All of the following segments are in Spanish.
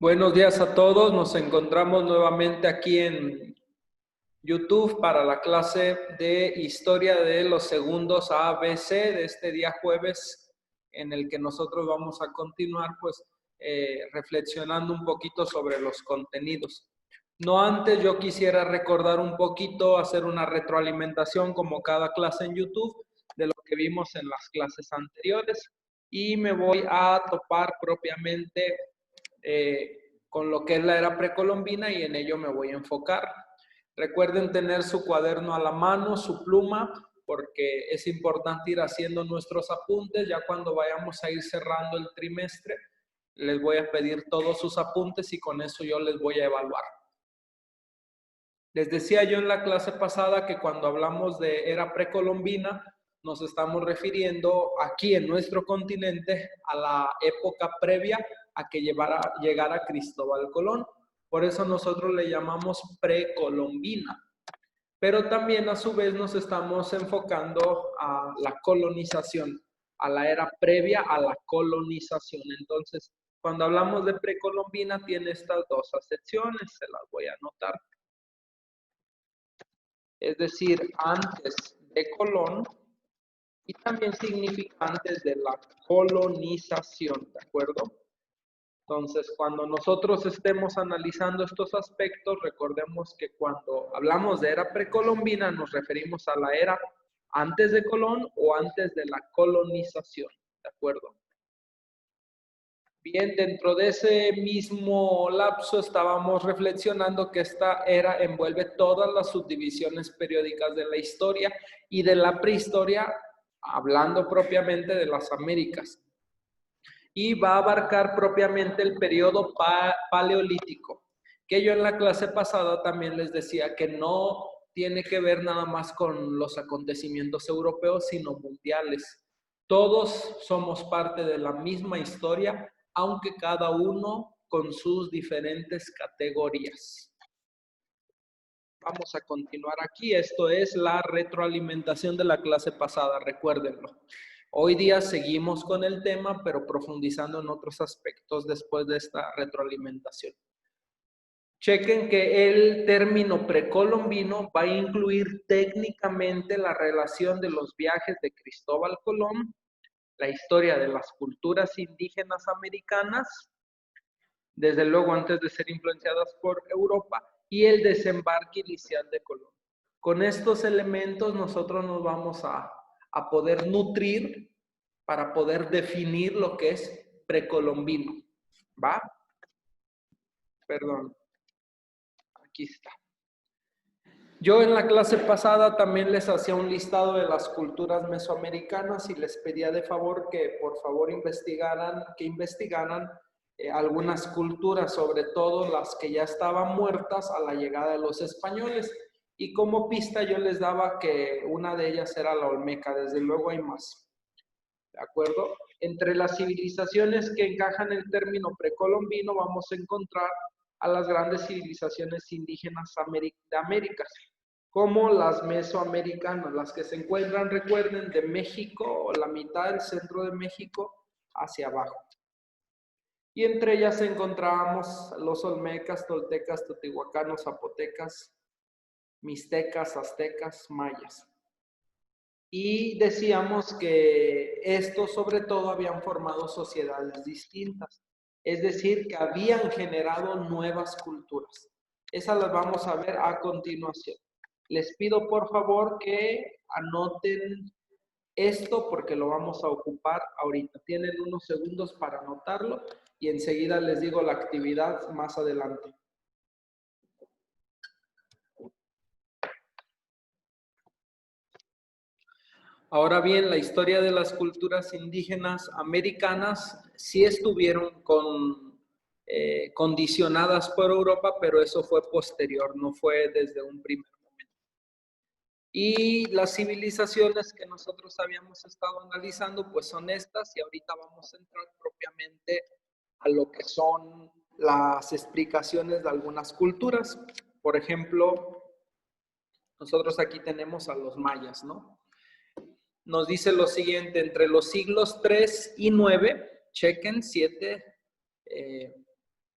Buenos días a todos, nos encontramos nuevamente aquí en YouTube para la clase de Historia de los Segundos ABC de este día jueves, en el que nosotros vamos a continuar reflexionando un poquito sobre los contenidos. No antes, yo quisiera recordar un poquito, hacer una retroalimentación como cada clase en YouTube de lo que vimos en las clases anteriores y me voy a topar propiamente con lo que es la era precolombina y en ello me voy a enfocar. Recuerden tener su cuaderno a la mano, su pluma, porque es importante ir haciendo nuestros apuntes. Ya cuando vayamos a ir cerrando el trimestre, les voy a pedir todos sus apuntes y con eso yo les voy a evaluar. Les decía yo en la clase pasada que cuando hablamos de era precolombina, nos estamos refiriendo aquí en nuestro continente a la época previa a que llegara Cristóbal Colón. Por eso nosotros le llamamos precolombina. Pero también a su vez nos estamos enfocando a la colonización, a la era previa a la colonización. Entonces, cuando hablamos de precolombina, tiene estas dos acepciones, se las voy a anotar. Es decir, antes de Colón, y también significa antes de la colonización, ¿de acuerdo? Entonces, cuando nosotros estemos analizando estos aspectos, recordemos que cuando hablamos de era precolombina, nos referimos a la era antes de Colón o antes de la colonización, ¿de acuerdo? Bien, dentro de ese mismo lapso estábamos reflexionando que esta era envuelve todas las subdivisiones periódicas de la historia y de la prehistoria, hablando propiamente de las Américas. Y va a abarcar propiamente el periodo paleolítico, que yo en la clase pasada también les decía que no tiene que ver nada más con los acontecimientos europeos, sino mundiales. Todos somos parte de la misma historia, aunque cada uno con sus diferentes categorías. Vamos a continuar aquí. Esto es la retroalimentación de la clase pasada, recuérdenlo. Hoy día seguimos con el tema, pero profundizando en otros aspectos después de esta retroalimentación. Chequen que el término precolombino va a incluir técnicamente la relación de los viajes de Cristóbal Colón, la historia de las culturas indígenas americanas, desde luego antes de ser influenciadas por Europa, y el desembarque inicial de Colón. Con estos elementos nosotros nos vamos a poder nutrir para poder definir lo que es precolombino. ¿Va? Perdón. Aquí está. Yo en la clase pasada también les hacía un listado de las culturas mesoamericanas y les pedía de favor que por favor investigaran algunas culturas, sobre todo las que ya estaban muertas a la llegada de los españoles. Y como pista yo les daba que una de ellas era la olmeca, desde luego hay más. ¿De acuerdo? Entre las civilizaciones que encajan el término precolombino vamos a encontrar a las grandes civilizaciones indígenas de América, como las mesoamericanas, las que se encuentran, recuerden, de México, la mitad del centro de México hacia abajo. Y entre ellas encontrábamos los olmecas, toltecas, teotihuacanos, zapotecas, mixtecas, aztecas, mayas. Y decíamos que estos sobre todo habían formado sociedades distintas, es decir, que habían generado nuevas culturas. Esas las vamos a ver a continuación. Les pido por favor que anoten esto porque lo vamos a ocupar ahorita. Tienen unos segundos para anotarlo y enseguida les digo la actividad más adelante. Ahora bien, la historia de las culturas indígenas americanas sí estuvieron condicionadas por Europa, pero eso fue posterior, no fue desde un primer momento. Y las civilizaciones que nosotros habíamos estado analizando, pues son estas, y ahorita vamos a entrar propiamente a lo que son las explicaciones de algunas culturas. Por ejemplo, nosotros aquí tenemos a los mayas, ¿no? Nos dice lo siguiente, entre los siglos 3 y 9, chequen 7,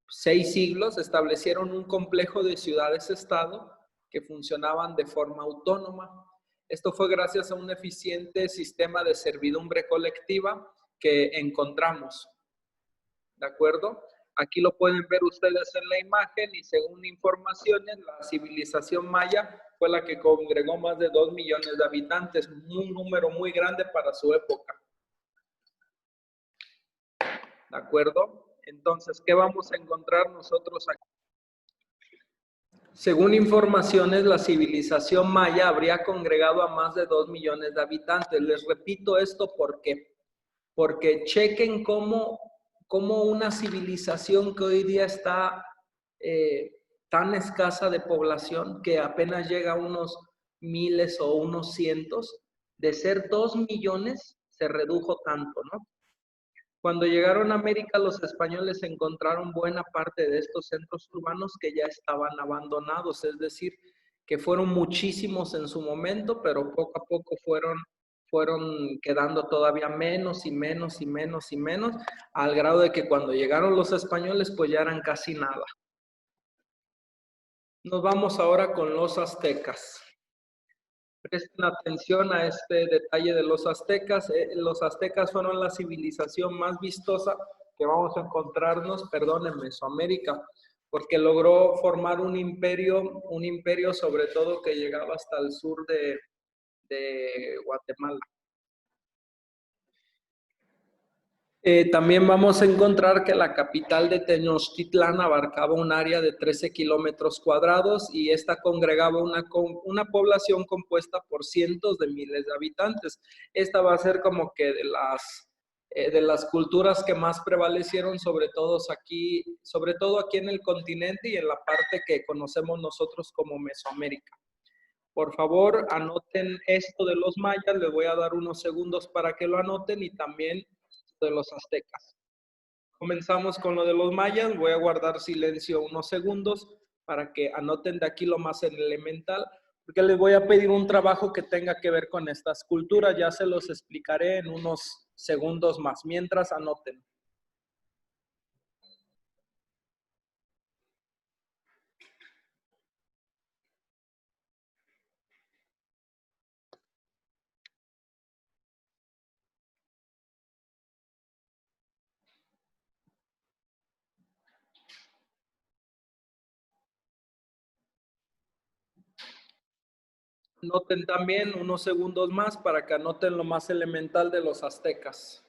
6 siglos establecieron un complejo de ciudades-estado que funcionaban de forma autónoma. Esto fue gracias a un eficiente sistema de servidumbre colectiva que encontramos. ¿De acuerdo? Aquí lo pueden ver ustedes en la imagen y según informaciones, la civilización maya fue la que congregó más de 2 millones de habitantes, un número muy grande para su época. ¿De acuerdo? Entonces, ¿qué vamos a encontrar nosotros aquí? Según informaciones, la civilización maya habría congregado a más de 2 millones de habitantes. Les repito esto, ¿por qué? Porque chequen cómo una civilización que hoy día está tan escasa de población, que apenas llega a unos miles o unos cientos, de ser 2 millones, se redujo tanto, ¿no? Cuando llegaron a América, los españoles encontraron buena parte de estos centros urbanos que ya estaban abandonados, es decir, que fueron muchísimos en su momento, pero poco a poco fueron quedando todavía menos y menos y menos y menos, al grado de que cuando llegaron los españoles, pues ya eran casi nada. Nos vamos ahora con los aztecas. Presten atención a este detalle de los aztecas. Los aztecas fueron la civilización más vistosa que vamos a encontrarnos, perdón, en Mesoamérica, porque logró formar un imperio sobre todo que llegaba hasta el sur de Guatemala. También vamos a encontrar que la capital de Tenochtitlán abarcaba un área de 13 kilómetros cuadrados y esta congregaba una población compuesta por cientos de miles de habitantes. Esta va a ser como que de las culturas que más prevalecieron, sobre todo aquí en el continente y en la parte que conocemos nosotros como Mesoamérica. Por favor, anoten esto de los mayas, les voy a dar unos segundos para que lo anoten y también de los aztecas. Comenzamos con lo de los mayas, voy a guardar silencio unos segundos para que anoten de aquí lo más elemental, porque les voy a pedir un trabajo que tenga que ver con estas culturas, ya se los explicaré en unos segundos más, mientras anoten. Noten también unos segundos más para que anoten lo más elemental de los aztecas.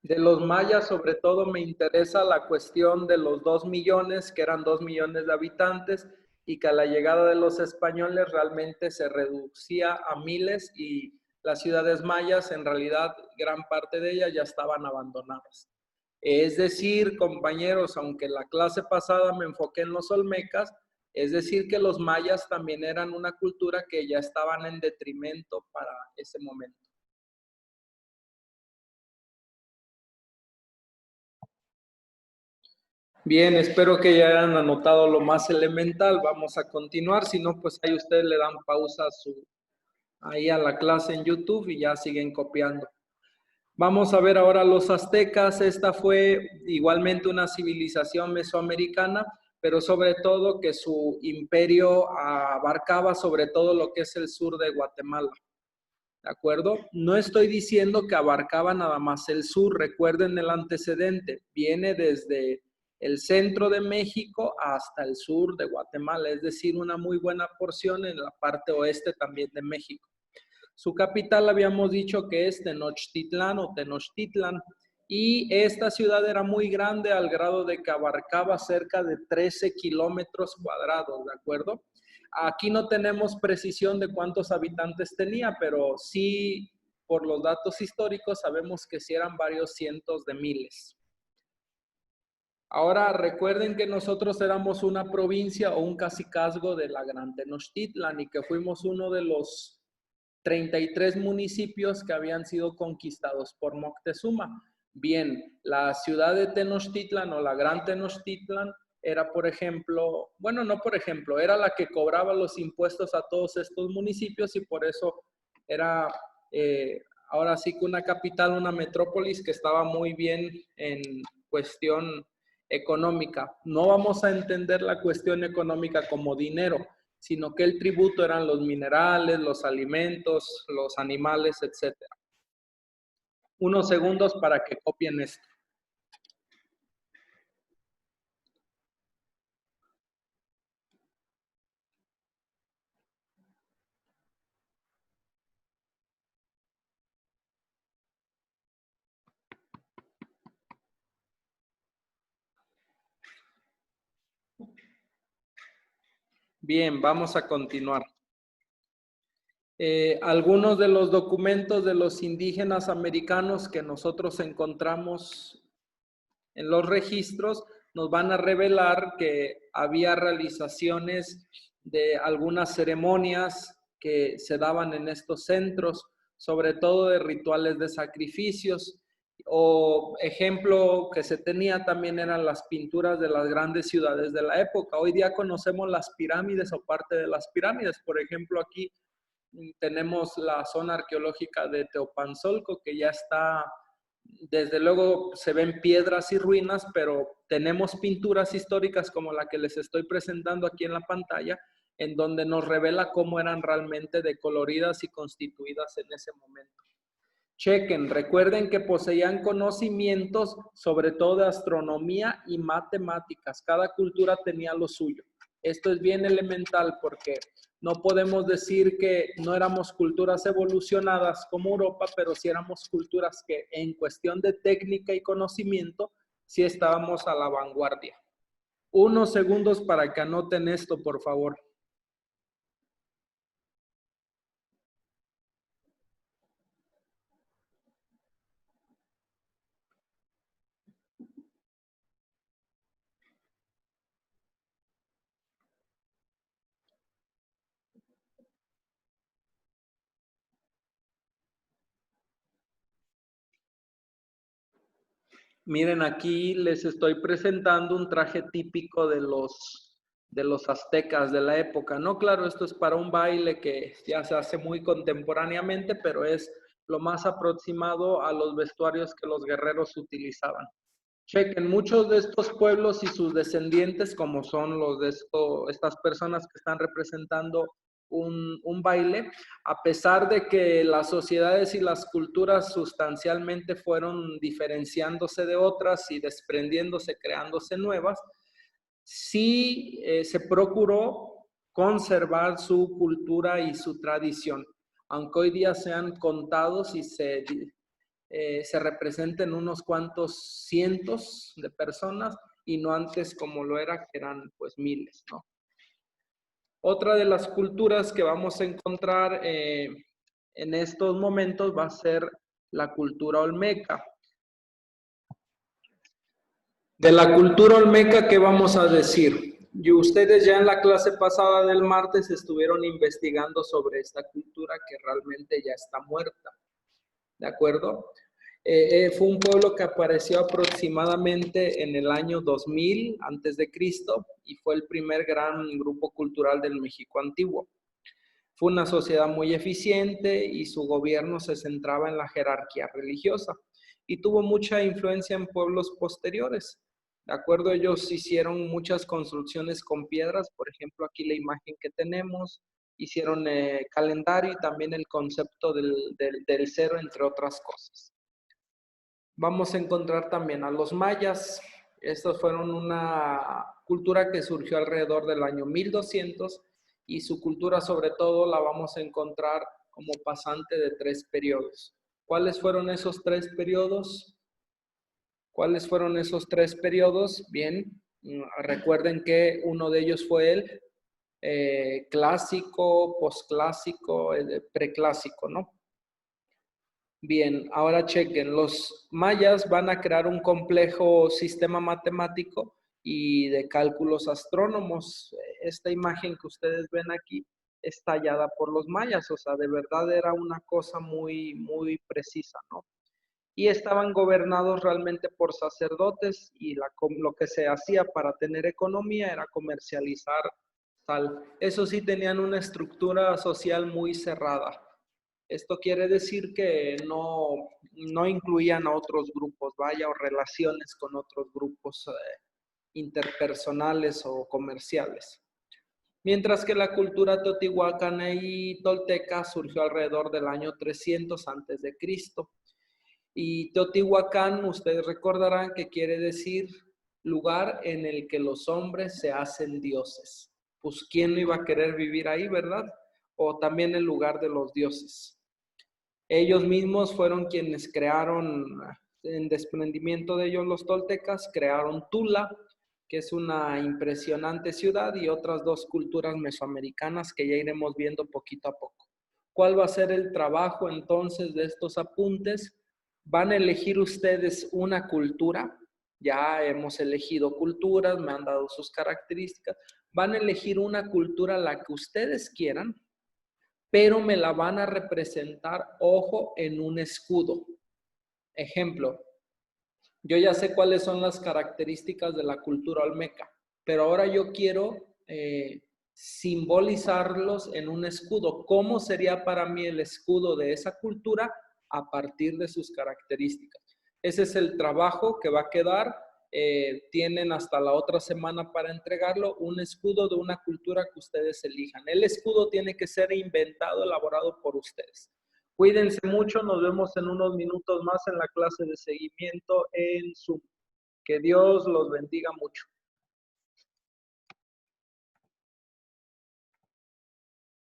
De los mayas, sobre todo, me interesa la cuestión de los 2 millones, que eran 2 millones de habitantes, y que a la llegada de los españoles realmente se reducía a miles y las ciudades mayas, en realidad, gran parte de ellas ya estaban abandonadas. Es decir, compañeros, aunque la clase pasada me enfoqué en los olmecas, es decir, que los mayas también eran una cultura que ya estaban en detrimento para ese momento. Bien, espero que ya hayan anotado lo más elemental. Vamos a continuar, si no, pues ahí ustedes le dan pausa ahí a la clase en YouTube y ya siguen copiando. Vamos a ver ahora los aztecas. Esta fue igualmente una civilización mesoamericana, pero sobre todo que su imperio abarcaba sobre todo lo que es el sur de Guatemala. ¿De acuerdo? No estoy diciendo que abarcaba nada más el sur. Recuerden el antecedente. Viene desde el centro de México hasta el sur de Guatemala, es decir, una muy buena porción en la parte oeste también de México. Su capital habíamos dicho que es Tenochtitlán o Tenochtitlan, y esta ciudad era muy grande al grado de que abarcaba cerca de 13 kilómetros cuadrados, ¿de acuerdo? Aquí no tenemos precisión de cuántos habitantes tenía, pero sí, por los datos históricos, sabemos que sí eran varios cientos de miles. Ahora recuerden que nosotros éramos una provincia o un cacicazgo de la Gran Tenochtitlan y que fuimos uno de los 33 municipios que habían sido conquistados por Moctezuma. Bien, la ciudad de Tenochtitlan o la Gran Tenochtitlan era, por ejemplo, bueno, no por ejemplo, era la que cobraba los impuestos a todos estos municipios y por eso era ahora sí que una capital, una metrópolis que estaba muy bien en cuestión económica. No vamos a entender la cuestión económica como dinero, sino que el tributo eran los minerales, los alimentos, los animales, etc. Unos segundos para que copien esto. Bien, vamos a continuar. Algunos de los documentos de los indígenas americanos que nosotros encontramos en los registros nos van a revelar que había realizaciones de algunas ceremonias que se daban en estos centros, sobre todo de rituales de sacrificios, o ejemplo que se tenía también eran las pinturas de las grandes ciudades de la época. Hoy día conocemos las pirámides o parte de las pirámides. Por ejemplo, aquí tenemos la zona arqueológica de Teopanzolco, que ya está, desde luego se ven piedras y ruinas, pero tenemos pinturas históricas como la que les estoy presentando aquí en la pantalla, en donde nos revela cómo eran realmente decoloridas y constituidas en ese momento. Chequen, recuerden que poseían conocimientos sobre todo de astronomía y matemáticas. Cada cultura tenía lo suyo. Esto es bien elemental porque no podemos decir que no éramos culturas evolucionadas como Europa, pero sí éramos culturas que en cuestión de técnica y conocimiento sí estábamos a la vanguardia. Unos segundos para que anoten esto, por favor. Miren, aquí les estoy presentando un traje típico de los aztecas de la época, ¿no? Claro, esto es para un baile que ya se hace muy contemporáneamente, pero es lo más aproximado a los vestuarios que los guerreros utilizaban. Chequen, muchos de estos pueblos y sus descendientes, como son los de estas personas que están representando un baile, a pesar de que las sociedades y las culturas sustancialmente fueron diferenciándose de otras y desprendiéndose, creándose nuevas, sí se procuró conservar su cultura y su tradición, aunque hoy día sean contados y se representen unos cuantos cientos de personas y no antes como lo era, que eran pues miles, ¿no? Otra de las culturas que vamos a encontrar en estos momentos va a ser la cultura olmeca. De la cultura olmeca, ¿qué vamos a decir? Y ustedes ya en la clase pasada del martes estuvieron investigando sobre esta cultura que realmente ya está muerta, ¿de acuerdo? Fue un pueblo que apareció aproximadamente en el año 2000 antes de Cristo y fue el primer gran grupo cultural del México antiguo. Fue una sociedad muy eficiente y su gobierno se centraba en la jerarquía religiosa y tuvo mucha influencia en pueblos posteriores. De acuerdo, ellos hicieron muchas construcciones con piedras, por ejemplo, aquí la imagen que tenemos, hicieron calendario y también el concepto del cero, entre otras cosas. Vamos a encontrar también a los mayas. Estos fueron una cultura que surgió alrededor del año 1200 y su cultura sobre todo la vamos a encontrar como pasante de 3 periodos. ¿Cuáles fueron esos 3 periodos? ¿Cuáles fueron esos 3 periodos? Bien, recuerden que uno de ellos fue el clásico, posclásico, el preclásico, ¿no? Bien, ahora chequen, los mayas van a crear un complejo sistema matemático y de cálculos astrónomos. Esta imagen que ustedes ven aquí es tallada por los mayas, o sea, de verdad era una cosa muy, muy precisa, ¿no? y estaban gobernados realmente por sacerdotes y lo que se hacía para tener economía era comercializar sal. Eso sí, tenían una estructura social muy cerrada. Esto quiere decir que no incluían a otros grupos, vaya, o relaciones con otros grupos interpersonales o comerciales. Mientras que la cultura teotihuacana y tolteca surgió alrededor del año 300 antes de Cristo. Y Teotihuacán, ustedes recordarán que quiere decir lugar en el que los hombres se hacen dioses. Pues ¿quién no iba a querer vivir ahí, verdad? O también el lugar de los dioses. Ellos mismos fueron quienes crearon, en desprendimiento de ellos los toltecas, crearon Tula, que es una impresionante ciudad, y otras dos culturas mesoamericanas que ya iremos viendo poquito a poco. ¿Cuál va a ser el trabajo entonces de estos apuntes? Van a elegir ustedes una cultura, ya hemos elegido culturas, me han dado sus características, van a elegir una cultura la que ustedes quieran, pero me la van a representar, ojo, en un escudo. Ejemplo, yo ya sé cuáles son las características de la cultura olmeca, pero ahora yo quiero simbolizarlos en un escudo. ¿Cómo sería para mí el escudo de esa cultura a partir de sus características? Ese es el trabajo que va a quedar. Tienen hasta la otra semana para entregarlo, un escudo de una cultura que ustedes elijan. El escudo tiene que ser inventado, elaborado por ustedes. Cuídense mucho, nos vemos en unos minutos más en la clase de seguimiento en Zoom. Que Dios los bendiga mucho.